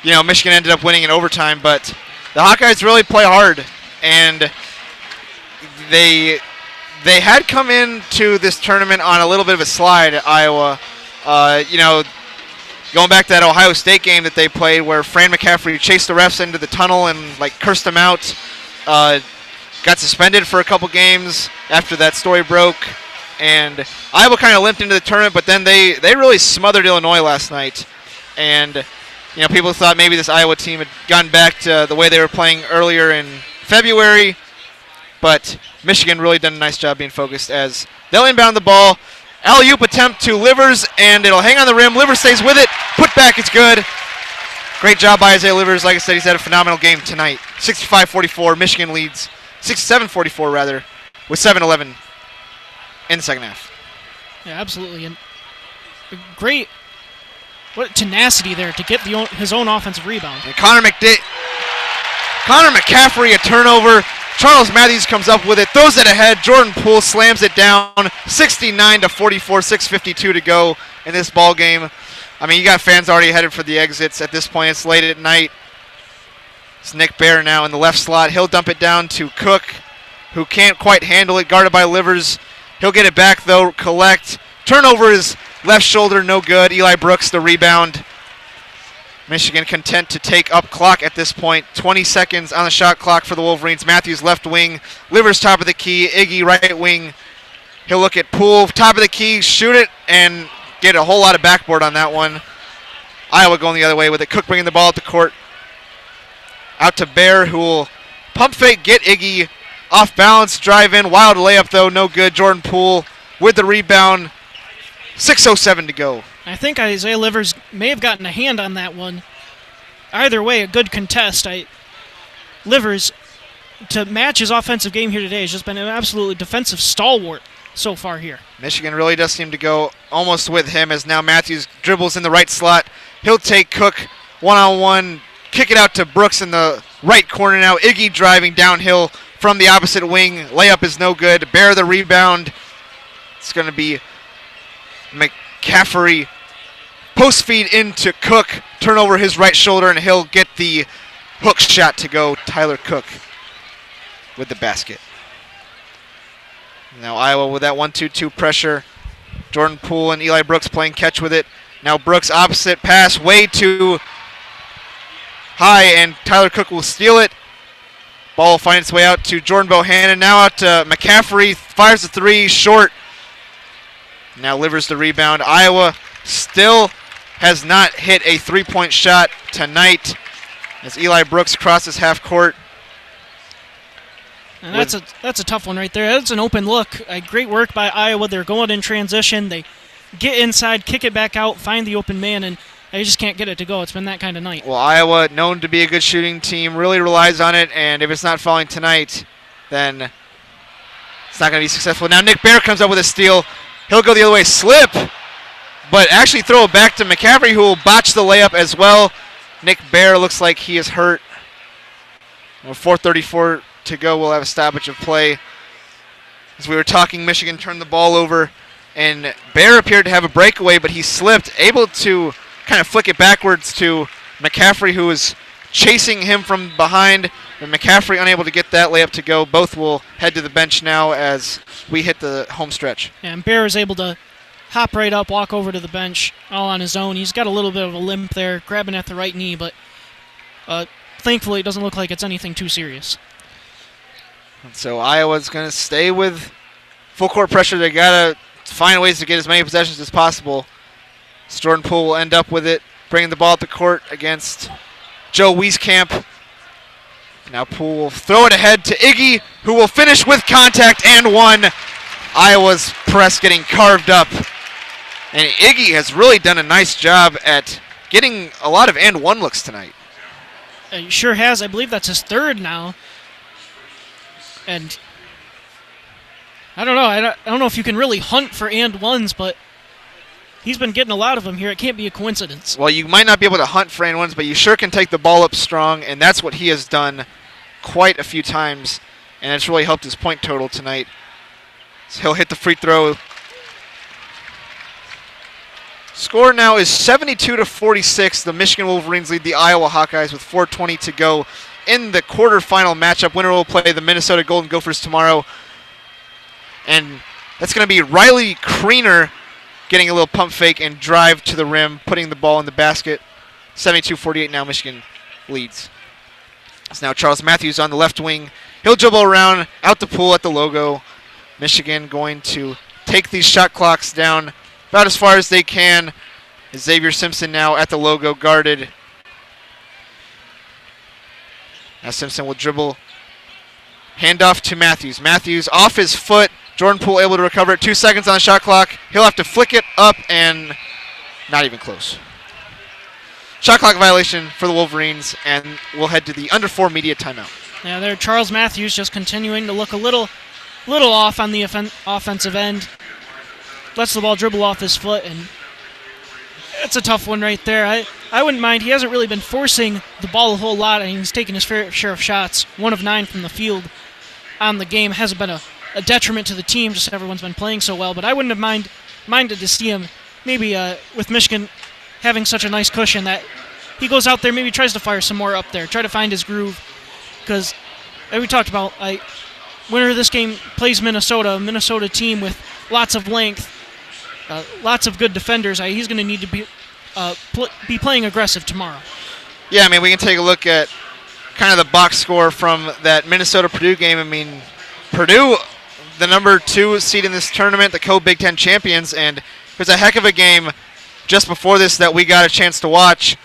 You know, Michigan ended up winning in overtime, but the Hawkeyes really play hard, and they had come into this tournament on a little bit of a slide at Iowa. You know, going back to that Ohio State game that they played, where Fran McCaffrey chased the refs into the tunnel and cursed them out. Got suspended for a couple games after that story broke, and Iowa kind of limped into the tournament, but then they really smothered Illinois last night. And, you know, people thought maybe this Iowa team had gotten back to the way they were playing earlier in February, but Michigan really done a nice job being focused as they'll inbound the ball. Alley-oop attempt to Livers, and it'll hang on the rim. Livers stays with it. Put back, it's good. Great job by Isaiah Livers. Like I said, he's had a phenomenal game tonight. 65-44, Michigan leads. 67-44 rather, with 7:11 in the second half. Yeah, absolutely, and great tenacity there to get his own offensive rebound. And Connor McCaffrey, a turnover. Charles Matthews comes up with it, throws it ahead. Jordan Poole slams it down. 69-44, 6:52 to go in this ball game. I mean, you got fans already headed for the exits at this point. It's late at night. It's Nick Bear now in the left slot. He'll dump it down to Cook, who can't quite handle it, guarded by Livers. He'll get it back, though, collect. Turn over his left shoulder, no good. Eli Brooks, the rebound. Michigan content to take up clock at this point. 20 seconds on the shot clock for the Wolverines. Matthews left wing. Livers top of the key. Iggy right wing. He'll look at Poole, top of the key, shoot it, and get a whole lot of backboard on that one. Iowa going the other way with it. Cook bringing the ball up the court. Out to Bear, who will pump fake, get Iggy off balance, drive in. Wild layup, though, no good. Jordan Poole with the rebound. 6:07 to go. I think Isaiah Livers may have gotten a hand on that one. Either way, a good contest. Livers, to match his offensive game here today, has just been an absolutely defensive stalwart so far here. Michigan really does seem to go almost with him, as now Matthews dribbles in the right slot. He'll take Cook one-on-one, kick it out to Brooks in the right corner now. Iggy driving downhill from the opposite wing. Layup is no good. Bear the rebound. It's going to be McCaffrey. Post feed into Cook. Turn over his right shoulder, and he'll get the hook shot to go. Tyler Cook with the basket. Now Iowa with that 1-2-2 pressure. Jordan Poole and Eli Brooks playing catch with it. Now Brooks opposite pass way to high, and Tyler Cook will steal it. Ball will find its way out to Jordan Bohannon. Now out to McCaffrey. Fires the three short. Now Livers the rebound. Iowa still has not hit a three-point shot tonight as Eli Brooks crosses half court. And that's a tough one right there. That's an open look. Great work by Iowa. They're going in transition. They get inside, kick it back out, find the open man, and they just can't get it to go. It's been that kind of night. Well, Iowa, known to be a good shooting team, really relies on it, and if it's not falling tonight, then it's not going to be successful. Now Nick Bear comes up with a steal. He'll go the other way, slip, but actually throw it back to McCaffrey, who will botch the layup as well. Nick Bear looks like he is hurt. With 4:34 to go, we'll have a stoppage of play. As we were talking, Michigan turned the ball over, and Bear appeared to have a breakaway, but he slipped, able to kind of flick it backwards to McCaffrey, who was chasing him from behind, and McCaffrey unable to get that layup to go. Both will head to the bench now as we hit the home stretch. Yeah, and Bear is able to hop right up, walk over to the bench all on his own. He's got a little bit of a limp there, grabbing at the right knee, but thankfully it doesn't look like it's anything too serious. And so Iowa's going to stay with full court pressure. They got to find ways to get as many possessions as possible. So Jordan Poole will end up with it, bringing the ball up the court against Joe Wieskamp. Now Poole will throw it ahead to Iggy, who will finish with contact and one. Iowa's press getting carved up. And Iggy has really done a nice job at getting a lot of and one looks tonight. He sure has. I believe that's his third now. And I don't know. I don't know if you can really hunt for and ones, but he's been getting a lot of them here. It can't be a coincidence. Well, you might not be able to hunt for and ones, but you sure can take the ball up strong, and that's what he has done quite a few times, and it's really helped his point total tonight. So he'll hit the free throw. Score now is 72-46. The Michigan Wolverines lead the Iowa Hawkeyes with 4:20 to go in the quarterfinal matchup. Winner will play the Minnesota Golden Gophers tomorrow. And that's going to be Riley Kriener getting a little pump fake and drive to the rim, putting the ball in the basket. 72-48 now Michigan leads. It's now Charles Matthews on the left wing. He'll dribble around, out the pool at the logo. Michigan going to take these shot clocks down about as far as they can. Xavier Simpson now at the logo, guarded. Now Simpson will dribble. Handoff to Matthews. Matthews off his foot. Jordan Poole able to recover it. 2 seconds on the shot clock. He'll have to flick it up and not even close. Shot clock violation for the Wolverines, and we'll head to the under 4 media timeout. Yeah, there Charles Matthews just continuing to look a little off on the offensive end. Lets the ball dribble off his foot, and it's a tough one right there. I wouldn't mind. He hasn't really been forcing the ball a whole lot, and he's taken his fair share of shots. 1 of 9 from the field on the game. Hasn't been a detriment to the team, just everyone's been playing so well. But I wouldn't have minded to see him maybe with Michigan having such a nice cushion that he goes out there, maybe tries to fire some more up there, try to find his groove. Because, as we talked about, winner of this game plays Minnesota, a Minnesota team with lots of length, lots of good defenders. He's going to need to be playing aggressive tomorrow. Yeah, I mean, we can take a look at kind of the box score from that Minnesota-Purdue game. I mean, Purdue, the number 2 seed in this tournament, the co-Big Ten champions, and it was a heck of a game just before this that we got a chance to watch.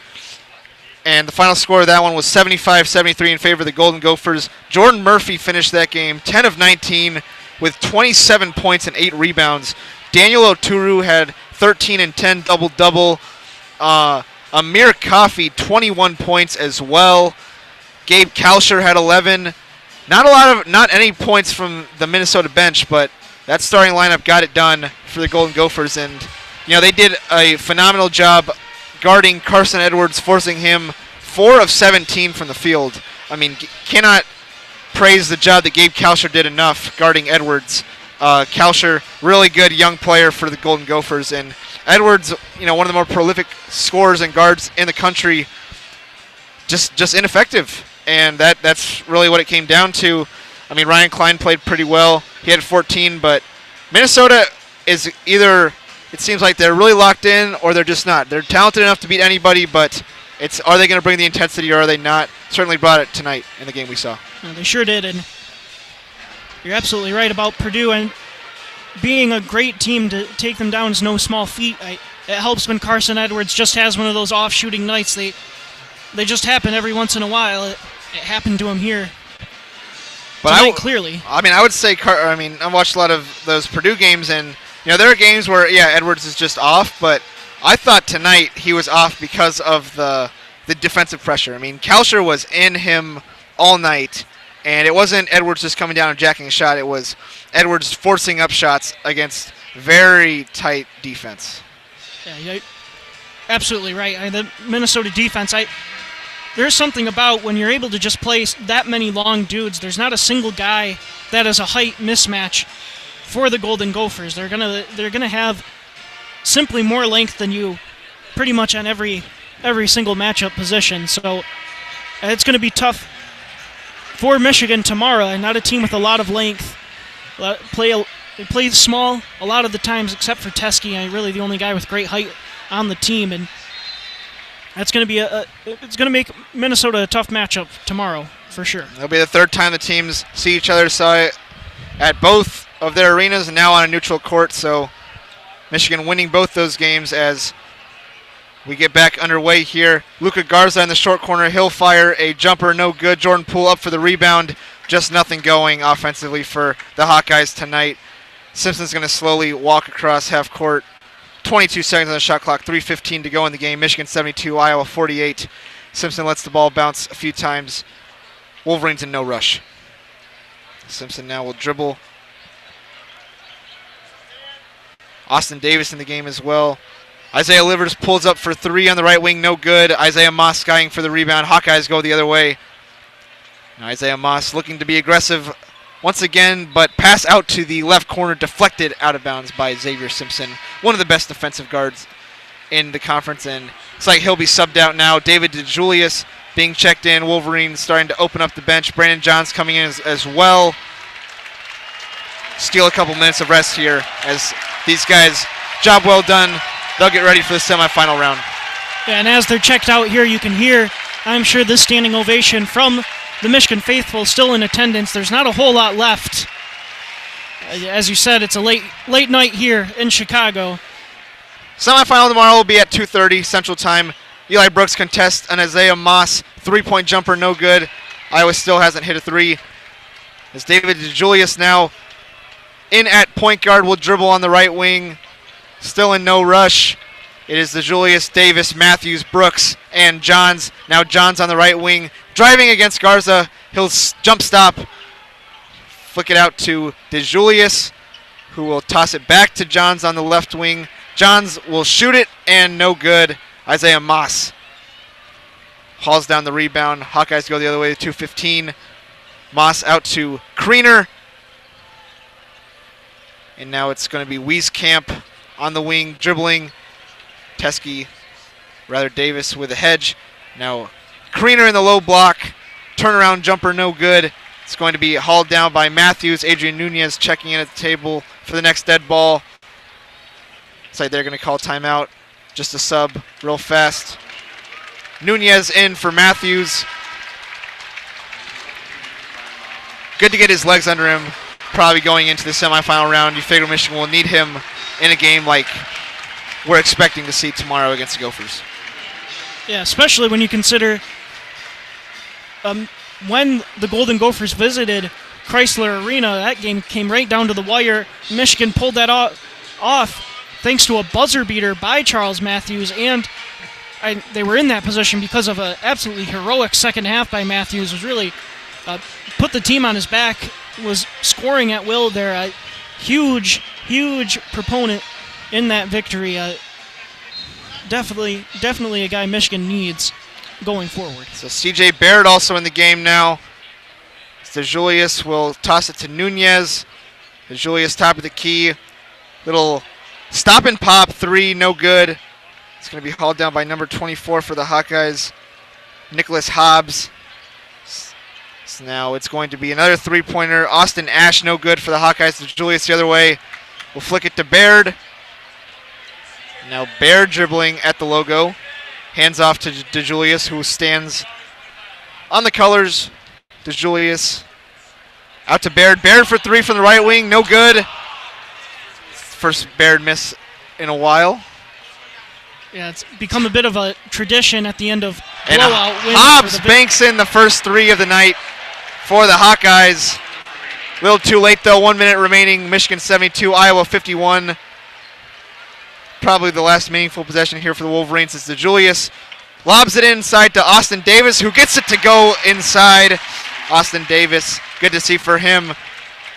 And the final score of that one was 75-73 in favor of the Golden Gophers. Jordan Murphy finished that game 10 of 19 with 27 points and 8 rebounds. Daniel Oturu had 13 and 10 double-double. Amir Coffey, 21 points as well. Gabe Kalsher had 11. Not any points from the Minnesota bench, but that starting lineup got it done for the Golden Gophers. And, they did a phenomenal job guarding Carson Edwards, forcing him 4 of 17 from the field. I mean, cannot praise the job that Gabe Kalsher did enough guarding Edwards. Kalsher, really good young player for the Golden Gophers. And Edwards, one of the more prolific scorers and guards in the country, just ineffective. And that's really what it came down to. I mean, Ryan Klein played pretty well. He had 14, but Minnesota is either, it seems like they're really locked in or they're just not. They're talented enough to beat anybody, but Are they going to bring the intensity or are they not? Certainly brought it tonight in the game we saw. They sure did, and you're absolutely right about Purdue, and being a great team to take them down is no small feat. It helps when Carson Edwards just has one of those off-shooting nights. They just happen every once in a while. It happened to him here tonight, clearly. I would say, I watched a lot of those Purdue games, and there are games where, Edwards is just off, but I thought tonight he was off because of the defensive pressure. Kalsher was in him all night, and it wasn't Edwards just coming down and jacking a shot. It was Edwards forcing up shots against very tight defense. Yeah, you're absolutely right. The Minnesota defense, there's something about when you're able to just play that many long dudes. There's not a single guy that is a height mismatch for the Golden Gophers. They're gonna have simply more length than you pretty much on every single matchup position. So it's going to be tough for Michigan tomorrow, and not a team with a lot of length. They play small a lot of the times, except for Teskey, really the only guy with great height on the team, and that's going to be it's going to make Minnesota a tough matchup tomorrow for sure. It'll be the third time the teams see each other at both of their arenas, and now on a neutral court. So Michigan winning both those games as we get back underway here. Luka Garza in the short corner. He'll fire a jumper, no good. Jordan Poole up for the rebound. Just nothing going offensively for the Hawkeyes tonight. Simpson's going to slowly walk across half court. 22 seconds on the shot clock. 3:15 to go in the game. Michigan 72, Iowa 48. Simpson lets the ball bounce a few times. Wolverines in no rush. Simpson now will dribble. Austin Davis in the game as well. Isaiah Livers pulls up for three on the right wing, no good. Isaiah Moss skying for the rebound. Hawkeyes go the other way. Now Isaiah Moss looking to be aggressive once again, but pass out to the left corner, deflected out of bounds by Xavier Simpson, one of the best defensive guards in the conference, and looks like he'll be subbed out now. David DeJulius being checked in. Wolverines starting to open up the bench. Brandon Johns coming in as well. Steal a couple minutes of rest here as these guys, job well done. They'll get ready for the semifinal round. Yeah, and as they're checked out here, you can hear, I'm sure, this standing ovation from the Michigan faithful still in attendance. There's not a whole lot left. As you said, it's a late night here in Chicago. Semifinal tomorrow will be at 2:30 Central Time. Eli Brooks contests an Isaiah Moss three-point jumper, no good. Iowa still hasn't hit a three. As David DeJulius now in at point guard, will dribble on the right wing. Still in no rush. It is DeJulius, Davis, Matthews, Brooks, and Johns. Now Johns on the right wing, driving against Garza. He'll jump stop, flick it out to DeJulius, who will toss it back to Johns on the left wing. Johns will shoot it, and no good. Isaiah Moss hauls down the rebound. Hawkeyes go the other way to 2:15. Moss out to Kriener. And now it's going to be Wieskamp on the wing, dribbling. Davis with a hedge. Now Kriener in the low block. Turnaround jumper, no good. It's going to be hauled down by Matthews. Adrian Nunez checking in at the table for the next dead ball. Looks like they're going to call timeout. Just a sub real fast. Nunez in for Matthews. Good to get his legs under him. Probably going into the semifinal round. You figure Michigan will need him in a game like we're expecting to see tomorrow against the Gophers. Yeah, especially when you consider when the Golden Gophers visited Chrysler Arena, that game came right down to the wire. Michigan pulled that off thanks to a buzzer beater by Charles Matthews, and they were in that position because of an absolutely heroic second half by Matthews. Was really put the team on his back, was scoring at will there. A huge proponent in that victory. Definitely a guy Michigan needs going forward. So C.J. Baird also in the game now. DeJulius will toss it to Nunez. DeJulius top of the key. Little stop and pop three, no good. It's going to be hauled down by number 24 for the Hawkeyes, Nicholas Hobbs. So now it's going to be another three-pointer. Austin Ash, no good for the Hawkeyes. DeJulius the other way. We'll flick it to Baird. Now Baird dribbling at the logo. Hands off to DeJulius, who stands on the colors. DeJulius out to Baird. Baird for three from the right wing. No good. First Baird miss in a while. Yeah, it's become a bit of a tradition at the end of blowout wins. Hobbs banks in the first three of the night for the Hawkeyes. A little too late, though. 1 minute remaining. Michigan 72, Iowa 51. Probably the last meaningful possession here for the Wolverines is DeJulius. Lobs it inside to Austin Davis, who gets it to go inside. Austin Davis, good to see for him.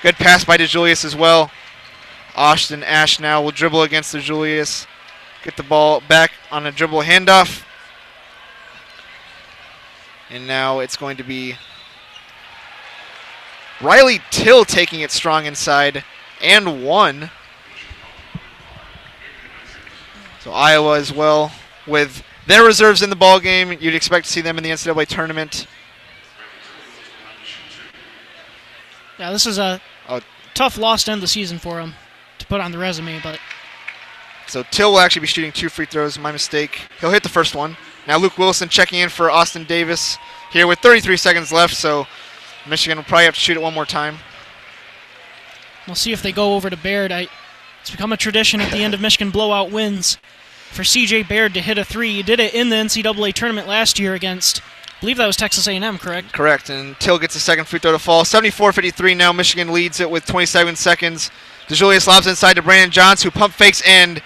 Good pass by DeJulius as well. Austin Ash now will dribble against DeJulius. Get the ball back on a dribble handoff. And now it's going to be Riley Till taking it strong inside and one. So Iowa as well with their reserves in the ball game. You'd expect to see them in the NCAA tournament. Yeah, this is a tough loss to end the season for them to put on the resume, but. So Till will actually be shooting 2 free throws. My mistake. He'll hit the first one. Now Luke Wilson checking in for Austin Davis here with 33 seconds left, so Michigan will probably have to shoot it one more time. We'll see if they go over to Baird. It's become a tradition at the end of Michigan blowout wins for C.J. Baird to hit a three. He did it in the NCAA tournament last year against, I believe that was Texas A&M, correct? Correct, and Till gets a second free throw to fall. 74-53 now. Michigan leads it with 27 seconds. DeJulius lobs inside to Brandon Johns, who pump fakes and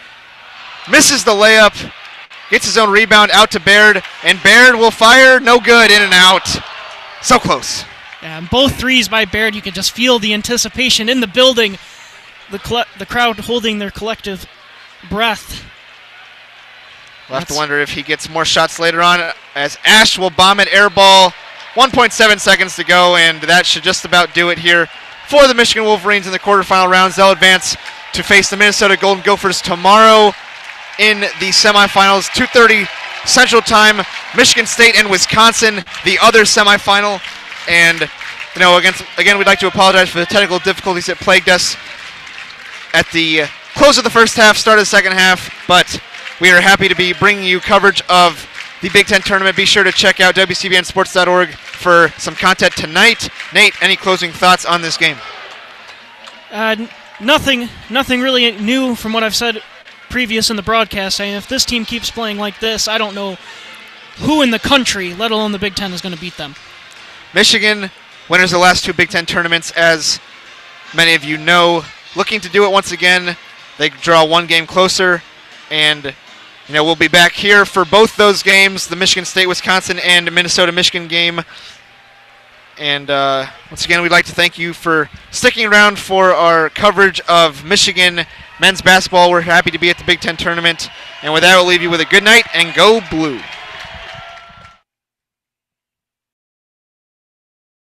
misses the layup. Gets his own rebound out to Baird, and Baird will fire. No good, in and out. So close. Yeah, and both threes by Baird, you could just feel the anticipation in the building. The crowd holding their collective breath. We'll have to wonder if he gets more shots later on, as Ash will bomb it, air ball. 1.7 seconds to go, and that should just about do it here for the Michigan Wolverines in the quarterfinal rounds. They'll advance to face the Minnesota Golden Gophers tomorrow in the semifinals, 2:30 Central Time. Michigan State and Wisconsin, the other semifinal. And, again, we'd like to apologize for the technical difficulties that plagued us at the close of the first half, start of the second half, but we are happy to be bringing you coverage of the Big Ten tournament. Be sure to check out WCBNsports.org for some content tonight. Nate, any closing thoughts on this game? Nothing really new from what I've said previous in the broadcast. I mean, if this team keeps playing like this, I don't know who in the country, let alone the Big Ten, is going to beat them. Michigan, winners of the last 2 Big Ten tournaments, as many of you know, looking to do it once again. They draw 1 game closer, and we'll be back here for both those games, the Michigan State-Wisconsin and Minnesota-Michigan game. And once again, we'd like to thank you for sticking around for our coverage of Michigan men's basketball. We're happy to be at the Big Ten tournament. And with that, we'll leave you with a good night and go blue.